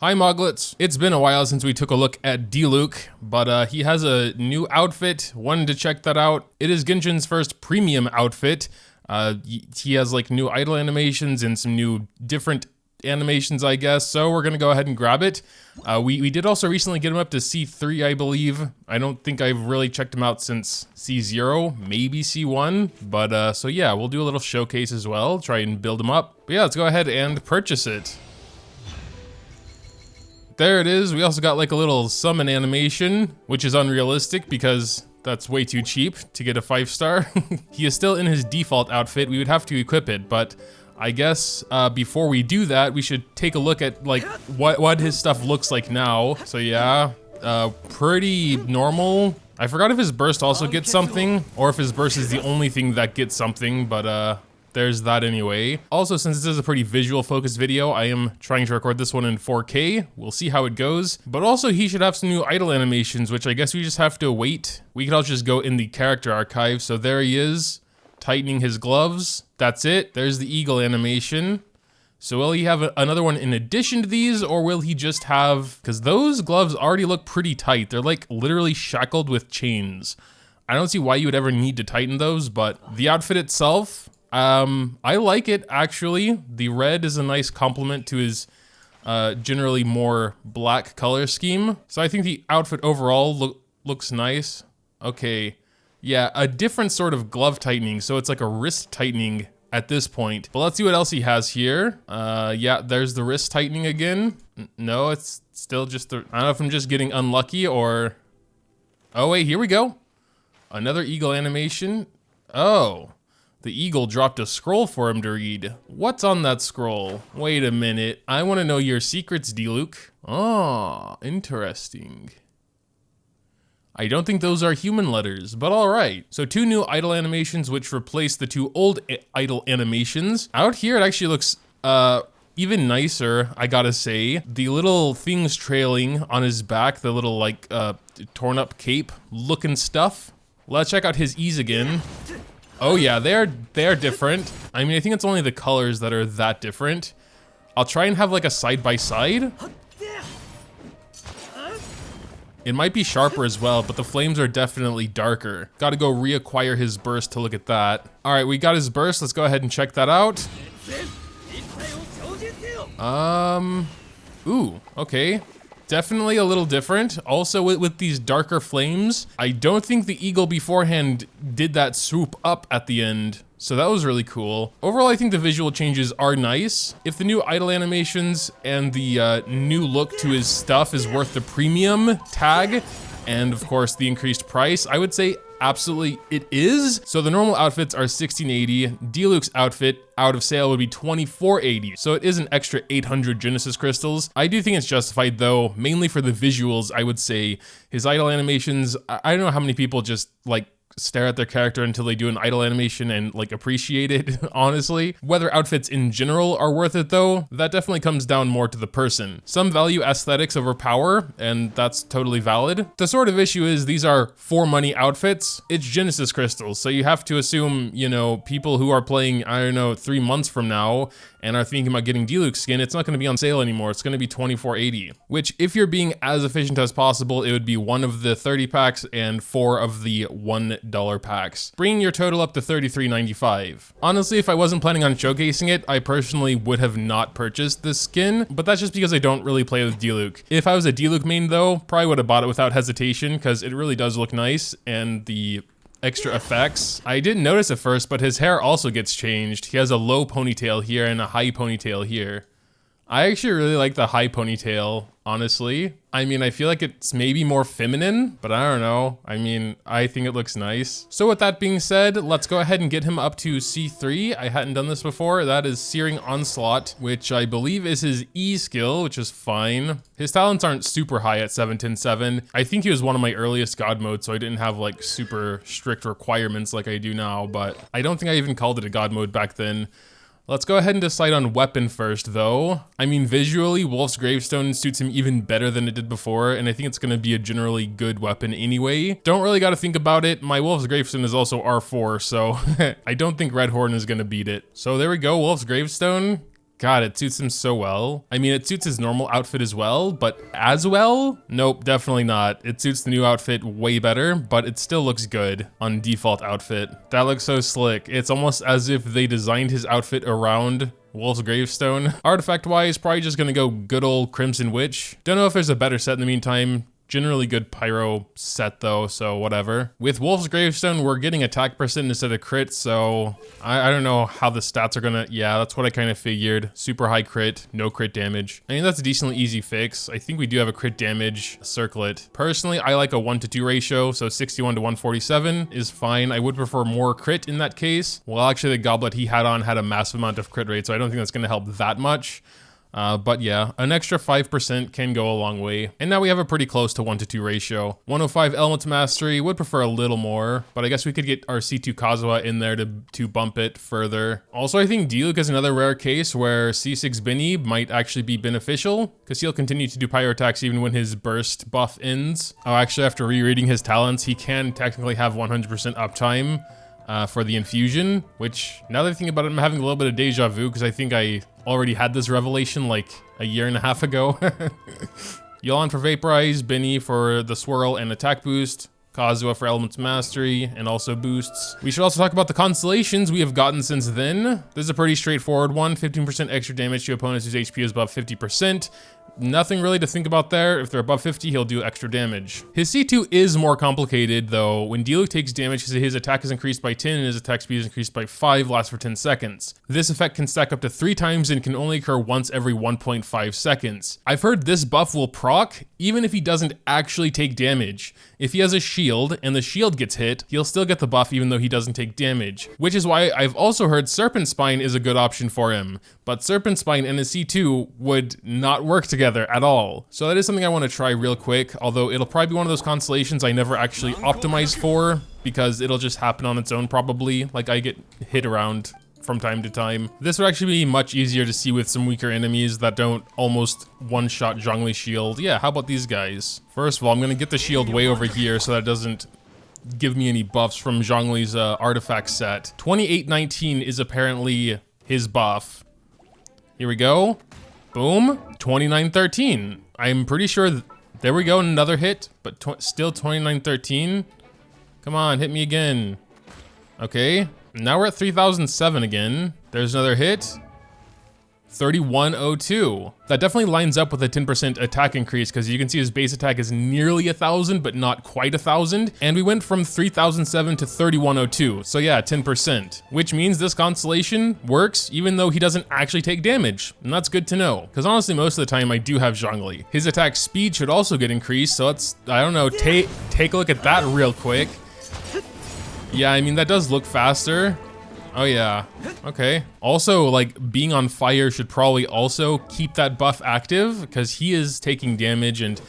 Hi Moglets! It's been a while since we took a look at Diluc, but he has a new outfit. Wanted to check that out. It is Genshin's first premium outfit. He has like new idle animations and some new different animations, I guess, so we're gonna go ahead and grab it. We did also recently get him up to C3, I believe. I don't think I've really checked him out since C0, maybe C1, but so yeah, we'll do a little showcase as well, try and build him up. But yeah, let's go ahead and purchase it. There it is. We also got like a little summon animation, which is unrealistic because that's way too cheap to get a 5-star. He is still in his default outfit. We would have to equip it, but I guess before we do that, we should take a look at like what his stuff looks like now. So yeah, pretty normal. I forgot if his burst also gets something or if his burst is the only thing that gets something, but there's that anyway. Also, since this is a pretty visual focused video, I am trying to record this one in 4K. We'll see how it goes. But also he should have some new idle animations, which I guess we just have to wait. We could also just go in the character archive. So there he is, tightening his gloves. That's it. There's the eagle animation. So will he have another one in addition to these, or will he just have, because those gloves already look pretty tight. They're like literally shackled with chains. I don't see why you would ever need to tighten those, but the outfit itself, I like it actually. The red is a nice complement to his generally more black color scheme. So I think the outfit overall looks nice. Okay, yeah, a different sort of glove tightening. So it's like a wrist tightening at this point. But let's see what else he has here. Yeah, there's the wrist tightening again. No, it's still just the, I don't know if I'm just getting unlucky or, oh wait, here we go. Another eagle animation. Oh. The eagle dropped a scroll for him to read. What's on that scroll? Wait a minute. I want to know your secrets, Diluc. Oh, interesting. I don't think those are human letters, but all right. So 2 new idle animations which replace the 2 old idle animations. Out here it actually looks even nicer, I gotta say. The little things trailing on his back, the little like torn up cape looking stuff. Let's check out his E's again. Oh yeah, they're different. I mean, I think it's only the colors that are that different. I'll try and have like a side by side. It might be sharper as well, but the flames are definitely darker. Gotta go reacquire his burst to look at that. All right, we got his burst. Let's go ahead and check that out. Ooh, okay. Definitely a little different. Also with these darker flames, I don't think the eagle beforehand did that swoop up at the end. So that was really cool. Overall, I think the visual changes are nice. If the new idle animations and the new look to his stuff is worth the premium tag, and of course the increased price, I would say absolutely it is. So the normal outfits are $16.80. Diluc's outfit out of sale would be $24.80. So it is an extra 800 Genesis crystals. I do think it's justified though, mainly for the visuals. I would say his idle animations, I don't know how many people just like stare at their character until they do an idle animation and like appreciate it, honestly. Whether outfits in general are worth it though, that definitely comes down more to the person. Some value aesthetics over power, and that's totally valid. The sort of issue is these are for money outfits. It's Genesis crystals, so you have to assume, you know, people who are playing, I don't know, 3 months from now and are thinking about getting Diluc skin, it's not going to be on sale anymore. It's going to be $24.80, which if you're being as efficient as possible, it would be 1 of the 30 packs and 4 of the $1 packs, bringing your total up to $33.95. Honestly, if I wasn't planning on showcasing it, I personally would have not purchased this skin, but that's just because I don't really play with Diluc. If I was a Diluc main though, probably would have bought it without hesitation because it really does look nice, and the extra effects. I didn't notice at first, but his hair also gets changed. He has a low ponytail here and a high ponytail here. I actually really like the high ponytail, honestly. I mean, I feel like it's maybe more feminine, but I don't know. I mean, I think it looks nice. So with that being said, let's go ahead and get him up to C3. I hadn't done this before. That is Searing Onslaught, which I believe is his E skill, which is fine. His talents aren't super high at 7-10-7. I think he was one of my earliest god modes, so I didn't have like super strict requirements like I do now, but I don't think I even called it a god mode back then. Let's go ahead and decide on weapon first though. I mean, visually, Wolf's Gravestone suits him even better than it did before, and I think it's gonna be a generally good weapon anyway. Don't really gotta think about it. My Wolf's Gravestone is also R4, so I don't think Red Horn is gonna beat it. So there we go, Wolf's Gravestone. God, it suits him so well. I mean, it suits his normal outfit as well, but as well? Nope, definitely not. It suits the new outfit way better, but it still looks good on default outfit. That looks so slick. It's almost as if they designed his outfit around Wolf's gravestone. Artifact-wise, probably just gonna go good old Crimson Witch. Don't know if there's a better set in the meantime. Generally good pyro set though, so whatever. With Wolf's Gravestone, we're getting attack percent instead of crit, so I don't know how the stats are gonna, yeah, that's what I kind of figured. Super high crit, no crit damage. I mean, that's a decently easy fix. I think we do have a crit damage circlet. Personally, I like a 1-to-2 ratio, so 61 to 147 is fine. I would prefer more crit in that case. Well, actually the goblet he had on had a massive amount of crit rate, so I don't think that's gonna help that much. But yeah, an extra 5% can go a long way. And now we have a pretty close to 1-to-2 ratio. 105 Element Mastery, would prefer a little more, but I guess we could get our C2 Kazuha in there to bump it further. Also, I think Diluc is another rare case where C6 Binny might actually be beneficial, because he'll continue to do pyro attacks even when his burst buff ends. Oh, actually, after rereading his talents, he can technically have 100% uptime. For the infusion, which now that I think about it, I'm having a little bit of deja vu because I think I already had this revelation like a year and a half ago. Yelan for Vaporize, Binny for the swirl and attack boost, Kazuha for Elements Mastery, and also boosts. We should also talk about the Constellations we have gotten since then. This is a pretty straightforward one, 15% extra damage to opponents whose HP is above 50%. Nothing really to think about there. If they're above 50, he'll do extra damage. His C2 is more complicated though. When Diluc takes damage, his attack is increased by 10 and his attack speed is increased by 5, lasts for 10 seconds. This effect can stack up to 3 times and can only occur once every 1.5 seconds. I've heard this buff will proc even if he doesn't actually take damage. If he has a shield and the shield gets hit, he'll still get the buff even though he doesn't take damage. Which is why I've also heard Serpent Spine is a good option for him. But Serpent Spine and his C2 would not work together at all. So that is something I want to try real quick, although it'll probably be one of those constellations I never actually optimize for because it'll just happen on its own probably. Like I get hit around from time to time. This would actually be much easier to see with some weaker enemies that don't almost one-shot Zhongli's shield. Yeah, how about these guys? First of all, I'm gonna get the shield way over here so that it doesn't give me any buffs from Zhongli's artifact set. 2819 is apparently his buff. Here we go. Boom, 2913. I'm pretty sure, there we go, another hit, but still 2913. Come on, hit me again. Okay, now we're at 3007 again. There's another hit. 3102. That definitely lines up with a 10% attack increase because you can see his base attack is nearly 1,000, but not quite 1,000. And we went from 3007 to 3102. So yeah, 10%, which means this constellation works even though he doesn't actually take damage. And that's good to know because honestly, most of the time I do have Zhongli. His attack speed should also get increased. So let's, I don't know, take a look at that real quick. Yeah, I mean, that does look faster. Oh yeah, okay. Also, like, being on fire should probably also keep that buff active because he is taking damage and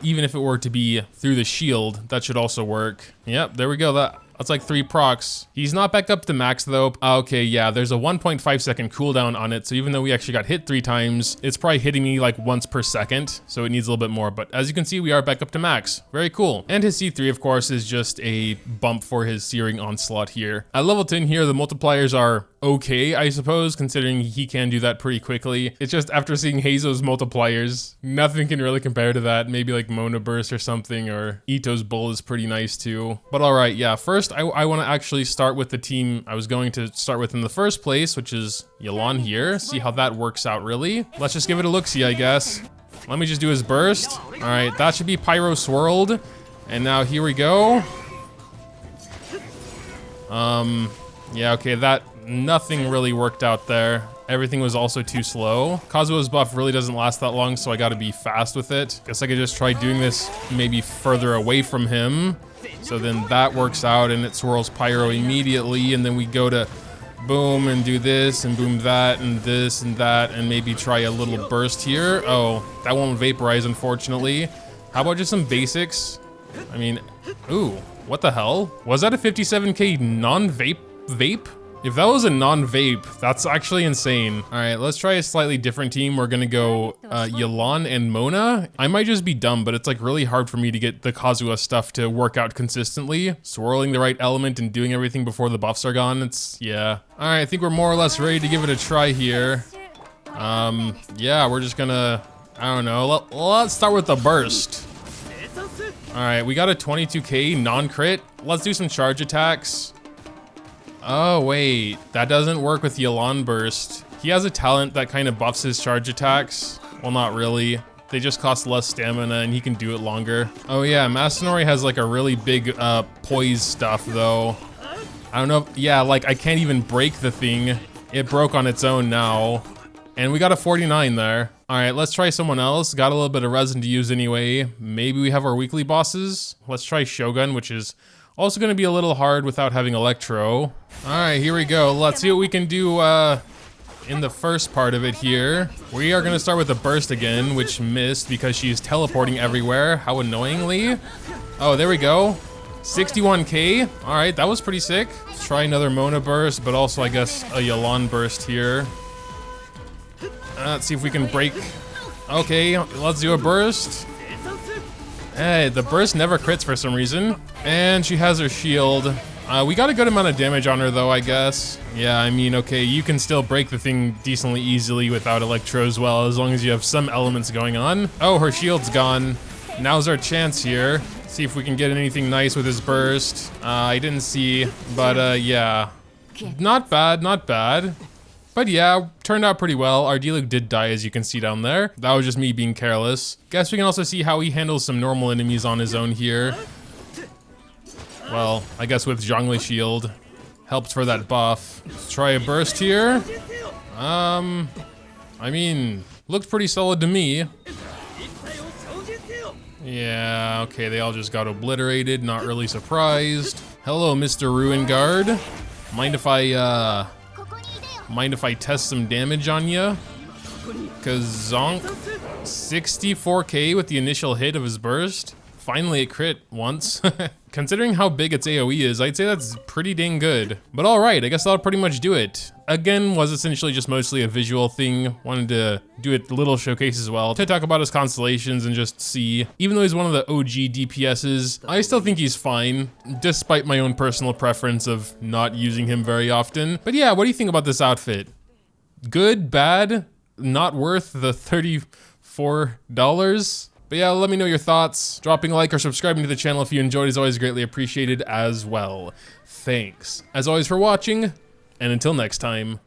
even if it were to be through the shield, that should also work. Yep, there we go. That's like 3 procs. He's not back up to max though. Okay, yeah, there's a 1.5 second cooldown on it. So even though we actually got hit 3 times, it's probably hitting me like once per second. So it needs a little bit more, but as you can see, we are back up to max. Very cool. And his C3, of course, is just a bump for his Searing Onslaught here. At level 10 here, the multipliers are okay, I suppose, considering he can do that pretty quickly. It's just after seeing Hazo's multipliers, nothing can really compare to that. Maybe like Mona Burst or something, or Ito's Bull is pretty nice too. But all right, yeah, first I want to actually start with the team I was going to start with in the first place, which is Yelan here. See how that works out really. Let's just give it a look-see, I guess. Let me just do his burst. All right, that should be Pyro Swirled. And now here we go. Yeah, okay, that nothing really worked out there. Everything was also too slow. Kazuha's buff really doesn't last that long, so I gotta be fast with it. Guess I could just try doing this maybe further away from him. So then that works out and it swirls Pyro immediately, and then we go to boom and do this and boom that and this and that and maybe try a little burst here. Oh, that won't vaporize, unfortunately. How about just some basics? I mean, ooh, what the hell? Was that a 57k non-vape? If that was a non-vape, that's actually insane. All right, let's try a slightly different team. We're gonna go Yelan and Mona. I might just be dumb, but it's like really hard for me to get the Kazuha stuff to work out consistently. Swirling the right element and doing everything before the buffs are gone, it's, yeah. All right, I think we're more or less ready to give it a try here. Yeah, we're just gonna, I don't know, let's start with the burst. All right, we got a 22k non-crit. Let's do some charge attacks. Oh wait, that doesn't work with Yelan burst. He has a talent that kind of buffs his charge attacks. Well, not really. They just cost less stamina and he can do it longer. Oh yeah, Masanori has like a really big poise stuff though. I don't know, yeah, like I can't even break the thing. It broke on its own now. And we got a 49 there. All right, let's try someone else. Got a little bit of resin to use anyway. Maybe we have our weekly bosses. Let's try Shogun, which is also gonna be a little hard without having Electro. All right, here we go. Let's see what we can do in the first part of it here. We are gonna start with the burst again, which missed because she's teleporting everywhere. How annoyingly. Oh, there we go. 61k. All right, that was pretty sick. Let's try another Mona burst, but also I guess a Yelan burst here. Let's see if we can break. Okay, let's do a burst. Hey, the burst never crits for some reason. And she has her shield. We got a good amount of damage on her though, I guess. Yeah, I mean, okay, you can still break the thing decently easily without Electro as well, as long as you have some elements going on. Oh, her shield's gone. Now's our chance here. See if we can get anything nice with his burst. I didn't see, but yeah. Not bad, not bad. But yeah, turned out pretty well. Our Diluc did die, as you can see down there. That was just me being careless. Guess we can also see how he handles some normal enemies on his own here. Well, I guess with Zhongli Shield. Helped for that buff. Let's try a burst here. I mean, looked pretty solid to me. Yeah, okay, they all just got obliterated. Not really surprised. Hello, Mr. Ruin Guard. Mind if I test some damage on ya? Cause Zonk, 64k with the initial hit of his burst. Finally it crit once. Considering how big its AoE is, I'd say that's pretty dang good. But alright, I guess that'll pretty much do it. Again, was essentially just mostly a visual thing. Wanted to do a little showcase as well to talk about his Constellations and just see. Even though he's one of the OG DPSs, I still think he's fine, despite my own personal preference of not using him very often. But yeah, what do you think about this outfit? Good, bad, not worth the $34? But yeah, let me know your thoughts. Dropping a like or subscribing to the channel if you enjoyed is always greatly appreciated as well. Thanks, as always, for watching, and until next time.